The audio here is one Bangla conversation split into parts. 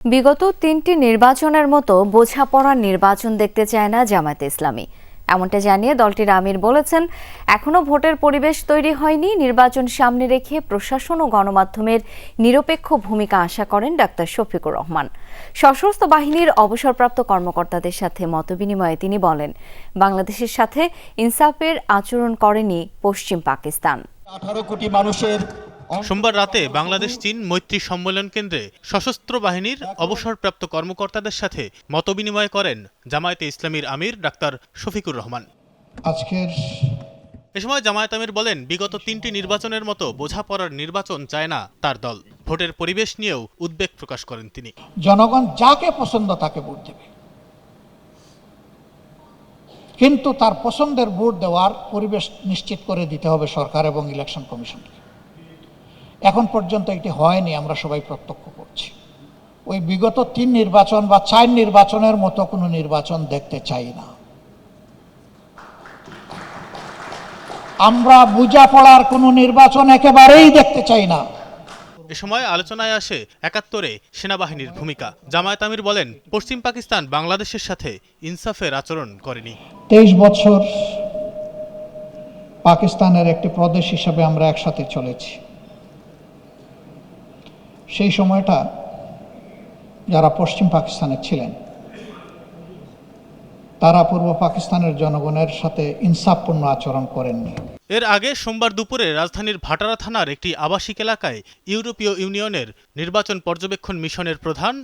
বিগত তিনটি নির্বাচনের মতো বোঝাপড়ার নির্বাচন দেখতে চায় না জামায়াতে ইসলামী। এমনটা জানিয়ে দলটির আমির বলেছেন, এখনো ভোটের পরিবেশ তৈরি হয়নি। নির্বাচন সামনে রেখে প্রশাসন ও গণমাধ্যমের নিরপেক্ষ ভূমিকা আশা করেন ডাক্তার শফিকুর রহমান। সশস্ত্র বাহিনীর অবসরপ্রাপ্ত কর্মকর্তাদের সাথে মতবিনিময়ে তিনি বলেন, বাংলাদেশের সাথে ইনসাফের আচরণ করেনি পশ্চিম পাকিস্তান। 18 কোটি মানুষের সোমবার রাতে বাংলাদেশ চীন মৈত্রী সম্মেলন কেন্দ্রে সশস্ত্র বাহিনীর অবসরপ্রাপ্ত কর্মকর্তাদের সাথে মতবিনিময় করেন জামায়াতে ইসলামীর আমির ডাক্তার শফিকুর রহমান। এ সময় জামায়াত আমির বলেন, বিগত তিনটি নির্বাচনের মতো বোঝাপড়ার নির্বাচন চায় না তার দল। ভোটের পরিবেশ নিয়েও উদ্বেগ প্রকাশ করেন তিনি। জনগণ যাকে পছন্দ তাকে ভোট দেবে, কিন্তু তার পছন্দের ভোট দেওয়ার পরিবেশ নিশ্চিত করে দিতে হবে সরকার এবং ইলেকশন কমিশনকে। এখন পর্যন্ত এটি হয়নি, আমরা সবাই প্রত্যক্ষ করছি। ওই বিগত 3 নির্বাচন বা 4 নির্বাচনের মতো কোনো নির্বাচন দেখতে চাই না। আমরা বোঝাপড়ার কোনো নির্বাচন একেবারেই দেখতে চাই না। এ সময় আলোচনায় আসে 71-এ সেনাবাহিনীর ভূমিকা। জামায়াত আমির বলেন, পশ্চিম পাকিস্তান বাংলাদেশের সাথে ইনসাফের আচরণ করেনি। 23 বছর পাকিস্তানের একটি প্রদেশ হিসেবে আমরা একসাথে চলেছি। সেই সময়টা যারা পশ্চিম পাকিস্তানে ছিলেন তারা পূর্ব পাকিস্তানের জনগণের সাথে ইনসাফপূর্ণ আচরণ করেননি। এর আগে সোমবার দুপুরে রাজধানীর ভাটারা থানার একটি আবাসিক এলাকায় ইউরোপীয় ইউনিয়নের নির্বাচন পর্যবেক্ষণ মিশনের প্রধান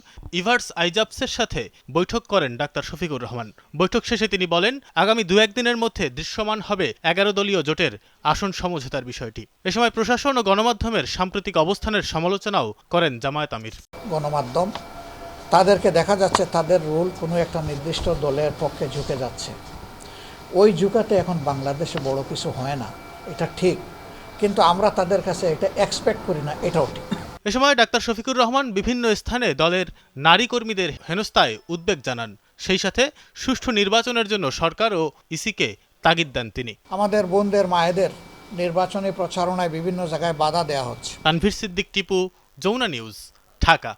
ইভার্স আইজাবসের সাথে বৈঠক করেন ডাক্তার শফিকুর রহমান। বৈঠক শেষে তিনি বলেন, আগামী 2-1 দিনের মধ্যে দৃশ্যমান হবে 11 দলীয় জোটের আসন সমঝোতার বিষয়টি। এ সময় প্রশাসন ও গণমাধ্যমের সাম্প্রতিক অবস্থানের সমালোচনাও করেন জামায়াত আমির। গণমাধ্যম তাদেরকে দেখা যাচ্ছে তাদের রোল কোনো একটা নির্দিষ্ট দলের পক্ষে ঝুঁকে যাচ্ছে। ওই ঝুঁকাতে এখন বাংলাদেশে বড় কিছু হয় না, এটা ঠিক, কিন্তু আমরা তাদের কাছে এটা এক্সপেক্ট করি না, এটাও ঠিক। এ সময় ডাক্তার শফিকুর রহমান বিভিন্ন স্থানে দলের নারী কর্মীদের হেনস্থায় উদ্বেগ জানান। সেই সাথে সুষ্ঠু নির্বাচনের জন্য সরকার ও ইসিকে তাগিদ দেন তিনি। আমাদের বোনদের মায়েদের নির্বাচনী প্রচারণায় বিভিন্ন জায়গায় বাধা দেওয়া হচ্ছে। তানভীর সিদ্দিক টিপু, যমুনা নিউজ, ঢাকা।